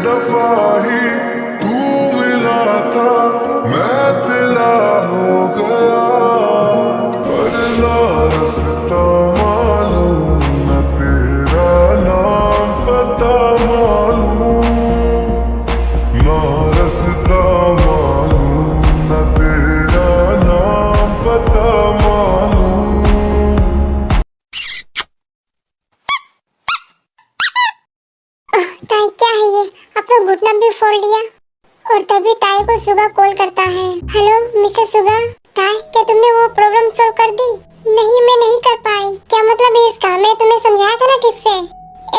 दफा ही तू मिला था, मैं तेरा हो गया, पर ना रास्ता मालूम न तेरा नाम पता मालूम, ना रास्ता मालूम न तेरा नाम पता मालूम। ताई क्या है ये, अपना घुटना भी फोड़ लिया। और तभी ताई को सुगा कॉल करता है। हेलो मिस्टर सुगा। ताई क्या तुमने वो प्रॉब्लम सॉल्व कर दी? नहीं मैं नहीं कर पाई। क्या मतलब है इसका? मैं तुम्हें समझाया था ना ठीक से।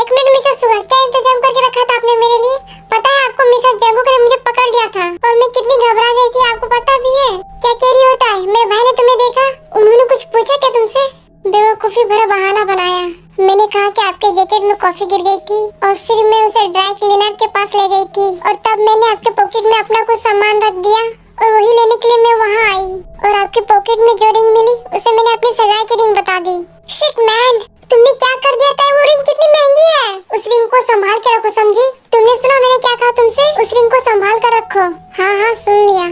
एक मिनट मिस्टर सुगा, क्या इंतजाम करके रखा था आपने मेरे लिए? पता है आपको मिस्टर जंगू ने मुझे पकड़ लिया था और मैं कितनी घबरा गई थी, आपको पता भी है? क्या कह रही होता है? मेरे भाई ने तुम्हें देखा, उन्होंने कुछ पूछा क्या तुमसे? बेवकूफी भरा बहाना बनाया। मैंने कहा कि आपके जैकेट में कॉफी गिर गई थी और फिर मैं उसे ड्राई क्लीनर के पास ले गई थी और तब मैंने आपके पॉकेट में अपना कुछ सामान रख दिया और वही लेने के लिए मैं वहाँ आई और आपके पॉकेट में जो रिंग मिली उसे मैंने अपनी सगाई की रिंग बता दी। शिट मैन, तुमने क्या कर दिया था? वो रिंग कितनी महंगी है। उस रिंग को संभाल के रखो, समझी? तुमने सुना मैंने क्या कहा तुमसे? उस रिंग को संभाल कर रखो। हाँ हाँ सुन लिया।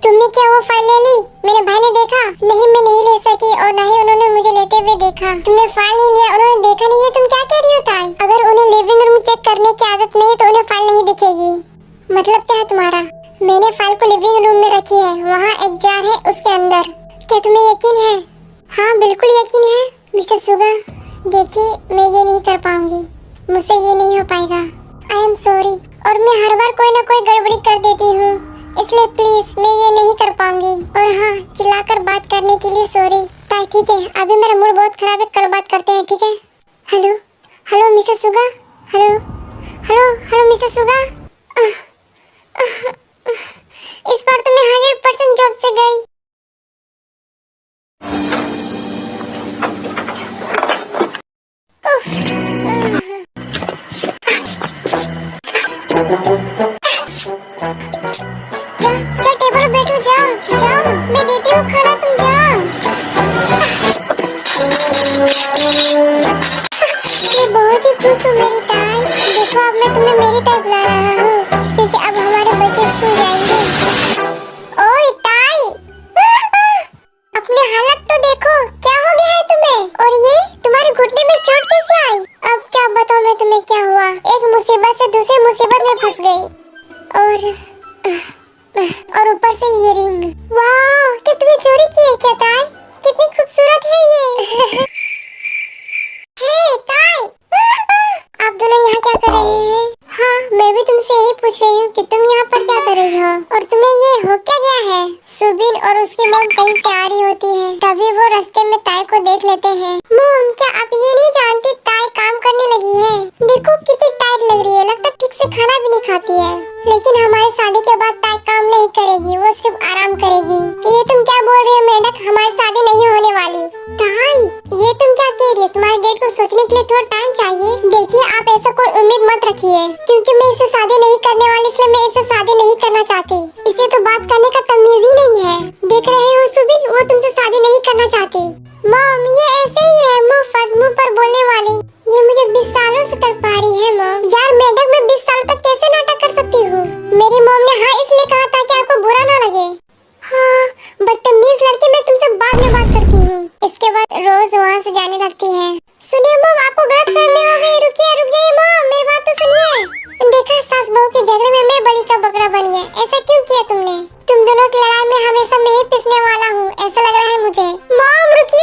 तुमने क्या वो फाइल ले ली? मेरे भाई ने देखा? नहीं मैं नहीं ले सकी और न ही उन्होंने मुझे लेते हुए देखा। तुमने फाइल नहीं लिया, उन्होंने देखा नहीं, ये तुम क्या कह रही हो ताई? अगर उन्हें लिविंग रूम चेक करने की आदत नहीं तो उन्हें फाइल नहीं दिखेगी। मतलब क्या है तुम्हारा? मैंने फाइल को लिविंग रूम में रखी है, वहाँ एक जार है उसके अंदर। क्या तुम्हें यकीन है? हाँ बिल्कुल यकीन है मिस्टर सुगा। देखिए मैं ये नहीं कर पाऊंगी, मुझसे ये नहीं हो पाएगा। I am sorry. और मैं हर बार कोई ना कोई गड़बड़ी कर देती हूँ, इसलिए प्लीज मैं ये नहीं कर पाऊंगी। और हाँ, चिल्लाकर बात करने के लिए सॉरी। ताई ठीक है, अभी मेरा मूड बहुत खराब है, कल बात करते हैं ठीक है? हेलो हेलो मिस्टर सुगा। हेलो हेलो हेलो मिस्टर सुगा। इस बार तो मैं 100% जॉब से गई। जा टेबल पे बैठो, जाओ जाओ, मैं देती हूँ खाना, तुम जाओ। मैं बहुत ही खुश हूँ मेरी ताई। देखो अब मैं तुम्हें मेरी ताई बुला रहा हूँ क्योंकि अब हमारे बच्चे स्कूल जाएंगे। ओए ताई, अपनी हालत तो देखो, क्या हो गया है तुम्हें? और ये तुम्हारे घुटने में चोट कैसे आई? अब क्या बताऊँ मैं तुम्हें क्या हुआ? एक मुसीबत से दूसरी मुसीबत में फंस गई और ऊपर से ये रिंग। वाह, क्या तुमने चोरी की है क्या ताई? कितनी खूबसूरत है ये। हे ताई, आप दोनों यहाँ क्या कर रहे हैं? हाँ मैं भी तुमसे यही पूछ रही हूँ कि तुम यहाँ पर क्या कर रही हो और तुम्हें ये हो क्या गया है? सुबिन और उसकी मॉम कहीं से आ रही होती है, तभी वो रास्ते में ताई को देख लेते हैं। मॉम क्या आप ये नहीं जानती ताई काम करने लगी है? देखो कितनी टाइट लग रही है, लगता है ठीक से खाना भी नहीं खाती है। लेकिन हमारी शादी के बाद ताई काम नहीं करेगी, वो सिर्फ आराम करेगी। ये तुम क्या बोल रही हो मेढक? हमारी शादी नहीं होने वाली। ताई ये तुम क्या कह रही हो? तुम्हारे डेट को सोचने के लिए थोड़ा टाइम चाहिए। देखिए आप ऐसा कोई उम्मीद मत रखिए, क्योंकि मैं इसे शादी नहीं करने वाली, इसलिए मैं इसे शादी नहीं करना चाहती। इसे तो बात करने का तमीज ही नहीं है। देख रहे हो सुबिन, वो तुमसे शादी नहीं करना चाहती। मॉम ये ऐसे ही है, मुंह पर बोलने वाली। ये मुझे 20 सालों से तड़पा रही है मॉम। यार मेढक मैं 20 साल तक कैसे नाटक कर सकती हूँ? मेरी मॉम ने हाँ इसलिए कहा था कि आपको बुरा ना लगे। हाँ बदतमीज लड़की, मैं तुमसे बाद में बात करती हूँ। इसके बाद रोज वहाँ से जाने लगती है। सुनिए मॉम, आपको गलतफहमी हो गई। रुकिए, रुक जाइए मॉम, मेरी बात तो सुनिए। देखा सास बहू के झगड़े में मैं बलि का बकरा बन गया। ऐसा क्यों किया तुमने? तुम दोनों की लड़ाई में हमेशा मैं ही पिसने वाला हूँ, ऐसा लग रहा है मुझे। मॉम रुकिए।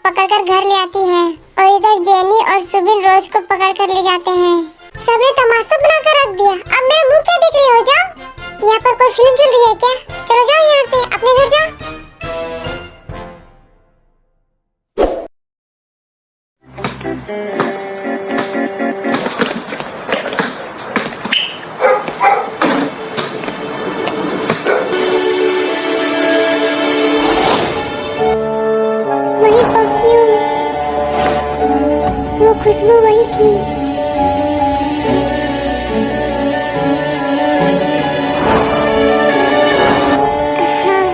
पकड़कर घर ले आती है और इधर जेनी और सुबिन रोज को पकड़कर ले जाते हैं। सबने तमाशा बनाकर रख दिया। अब मेरा मुंह क्या देख रही हो? जाओ, यहाँ पर कोई फिल्म चल रही है क्या? चलो जाओ यहाँ से, अपने घर जाओ। वही परफ्यूम, वो खुशबू वही थी। हाँ।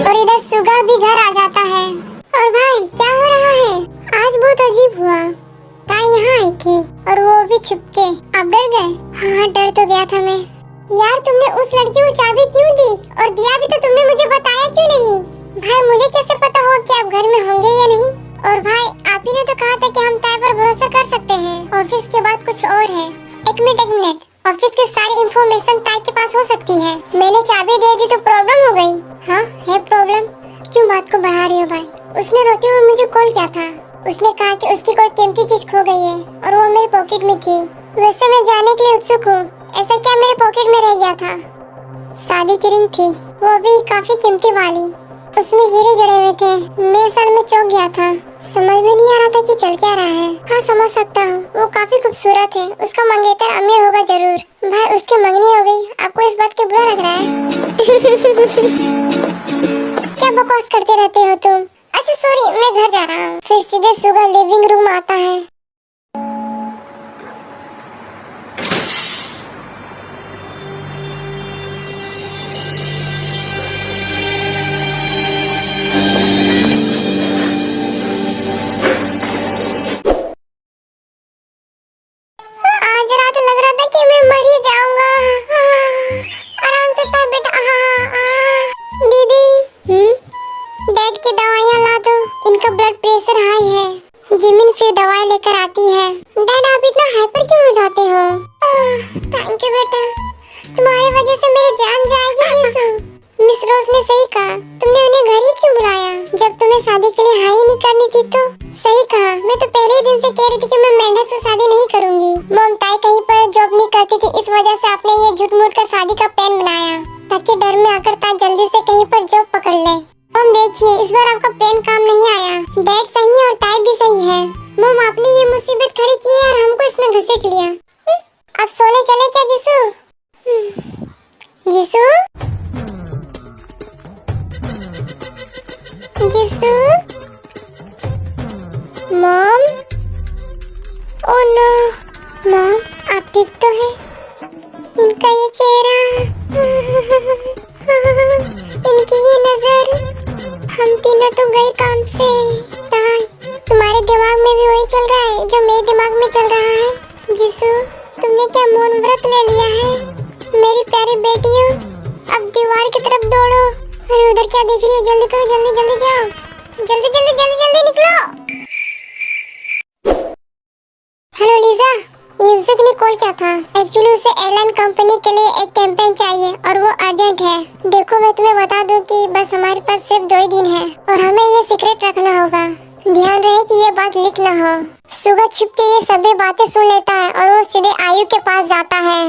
और इधर सुगा भी घर आ जाता है। और भाई क्या हो रहा है? आज बहुत अजीब हुआ। ताई यहाँ आई थी और वो भी छुपके। आप डर गए? हाँ डर तो गया था मैं। यार तुमने उस लड़की को चाबी क्यों दी? और दिया भी तो तुमने मुझे बताया क्यों नहीं? भाई मुझे कैसे पता होगा कि आप घर में होंगे या नहीं? और भाई आप ही ने तो कहा था कि हम ताई पर भरोसा कर सकते हैं। ऑफिस के बाद कुछ और है। एक मिनट, ऑफिस की सारी इंफॉर्मेशन ताई के पास हो सकती है। मैंने चाबी दे दी तो प्रॉब्लम हो गई। हाँ है प्रॉब्लम। क्यों बात को बढ़ा रही हो भाई? उसने रोते हुए मुझे कॉल किया था। उसने कहा कि उसकी कोई कीमती चीज खो गई है और वो मेरी पॉकेट में थी। वैसे मैं जाने के लिए उत्सुक हूँ। ऐसा क्या मेरे पॉकेट में रह गया था? शादी की रिंग थी, वो भी काफी कीमती वाली। उसमें हीरे जड़े हुए थे। मैं असल में चौंक गया था। समझ में नहीं आ रहा था कि चल क्या रहा है। हाँ समझ सकता हूँ, वो काफी खूबसूरत है। उसका मंगेतर अमीर होगा जरूर। भाई उसकी मंगनी हो गई। आपको इस बात के बुरा लग रहा है? क्या बकवास करते रहते हो तुम? अच्छा सॉरी, मैं घर जा रहा हूँ। फिर सीधे सुगा लिविंग रूम आता है। आज रात लग रहा था कि मैं मर ही जाऊंगा। आराम से था बेटा। दीदी, डैड की दवाइयाँ ला दो। इनका ब्लड प्रेशर हाई है। जिमिन फिर दवाई लेकर आती है। डैड आप इतना हाइपर क्यों हो जाते हो? थैंक यू बेटा, तुम्हारी वजह से मेरी जान जाएगी जीसू। मिस रोज ने सही कहा। तुमने उन्हें घर ही क्यों बुलाया जब तुम्हें शादी के लिए हाँ ही नहीं करनी थी? तो सही कहा। मैं तो पहले दिन से कह रही थी कि मैं मेंढक से शादी नहीं करूंगी। मॉम ताई कहीं पर जॉब नहीं करती थी, इस वजह से आपने ये झूठ मूठ का शादी का प्लान बनाया ताकि डर में आकर ताई जल्दी से कहीं पर जॉब पकड़ ले। मॉम देखिए, इस बार आपका प्लान काम नहीं आया। डैड सही है और ताई भी सही है। मॉम आपने ये मुसीबत खड़ी की है और हमको इसमें घसीट लिया। अब सोने चले क्या Jisoo? Jisoo, Jisoo, mom. Oh no, mom आप ठीक तो है? इनका ये चेहरा, इनकी ये नजर। हम तीनों तो गए काम से। ताई, तुम्हारे दिमाग में भी वही चल रहा है जो मेरे दिमाग में चल रहा है। जीसू, तुमने क्या मौन व्रत ले लिया है? मेरी प्यारी बेटियों, अब दीवार की तरफ दौड़ो। अरे उधर क्या देख रही हो? जल्दी करो, जल्दी जल्दी जाओ। जल्दी जल्दी जल्दी जल्दी निकलो। हेलो लीजा, यूसुफ ने कॉल किया था। एक्चुअली उसे एयरलाइन कंपनी के लिए एक कैंपेन चाहिए और वो अर्जेंट है। देखो मैं तुम्हें बता दूं कि बस हमारे पास सिर्फ 2 ही दिन है और हमें ये सीक्रेट रखना होगा। ध्यान रहे कि ये बात लीक ना हो। सुगा छुप के ये सभी बातें सुन लेता है और वो सीधे आयु के पास जाता है।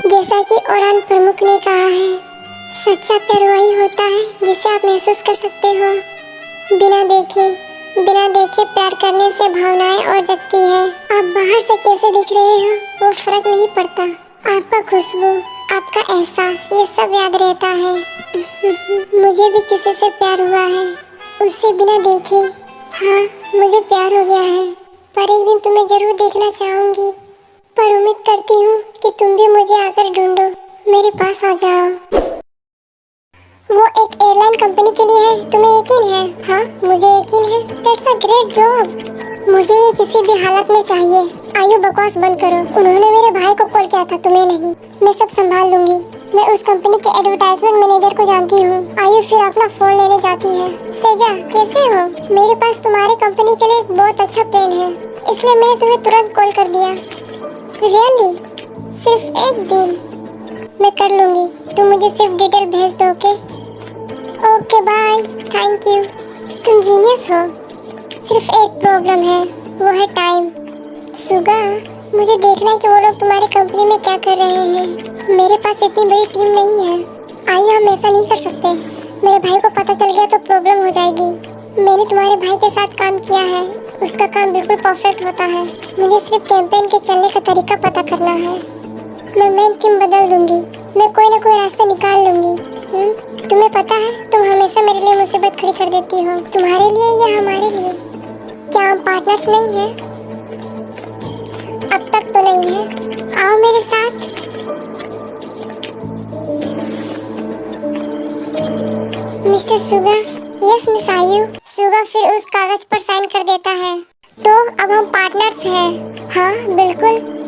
जैसा कि उड़ान प्रमुख ने कहा है, सच्चा प्यार वही होता है जिसे आप महसूस कर सकते हो। बिना देखे प्यार करने से भावनाएं और जगती है। आप बाहर से कैसे दिख रहे हो वो फर्क नहीं पड़ता। आपका खुशबू, आपका एहसास, ये सब याद रहता है। मुझे भी किसी से प्यार हुआ है, उससे बिना देखे। हाँ मुझे प्यार हो गया है, पर एक दिन तुम्हें जरूर देखना चाहूंगी। पर उम्मीद करती हूँ कि तुम भी मुझे आकर ढूंढो, मेरे पास आ जाओ। वो एक एयरलाइन कंपनी के लिए है, तुम्हें यकीन है? हाँ मुझे यकीन है। That's a great job. मुझे ये किसी भी हालत में चाहिए। आयु बकवास बंद करो। उन्होंने मेरे भाई को कॉल किया था, तुम्हें नहीं। मैं सब संभाल लूंगी। मैं उस कंपनी के एडवर्टाइजमेंट मैनेजर को जानती हूँ। आयु फिर अपना फोन लेने जाती है। सेजा कैसे हो? मेरे पास तुम्हारी कंपनी के लिए एक बहुत अच्छा प्लान है, इसलिए मैंने तुम्हें तुरंत कॉल कर दिया। रियली? सिर्फ एक दिन? मैं कर लूंगी, तुम मुझे सिर्फ डिटेल भेज दो। Okay bye, thank you. तुम जीनियस हो। सिर्फ एक प्रॉब्लम है, वो है टाइम। सुगा, मुझे देखना है कि वो लोग तुम्हारी कंपनी में क्या कर रहे हैं। मेरे पास इतनी बड़ी टीम नहीं है। आइए, हम ऐसा नहीं कर सकते। मेरे भाई को पता चल गया तो प्रॉब्लम हो जाएगी। मैंने तुम्हारे भाई के साथ काम किया है, उसका काम बिल्कुल परफेक्ट होता है। मुझे सिर्फ कैंपेन के चलने का तरीका पता करना है। मैं मेन टीम बदल दूंगी, मैं कोई ना कोई रास्ता निकाल लूंगी। तुम्हें पता है, तुम हमेशा मेरे लिए मुसीबत खड़ी कर देती हो। तुम्हारे लिए या हमारे लिए? क्या हम पार्टनर्स नहीं हैं? अब तक तो नहीं है। आओ मेरे साथ। मिस्टर सुगा। यस मिस आयु। सुगा फिर उस कागज पर साइन कर देता है। तो अब हम पार्टनर्स हैं। हाँ बिल्कुल।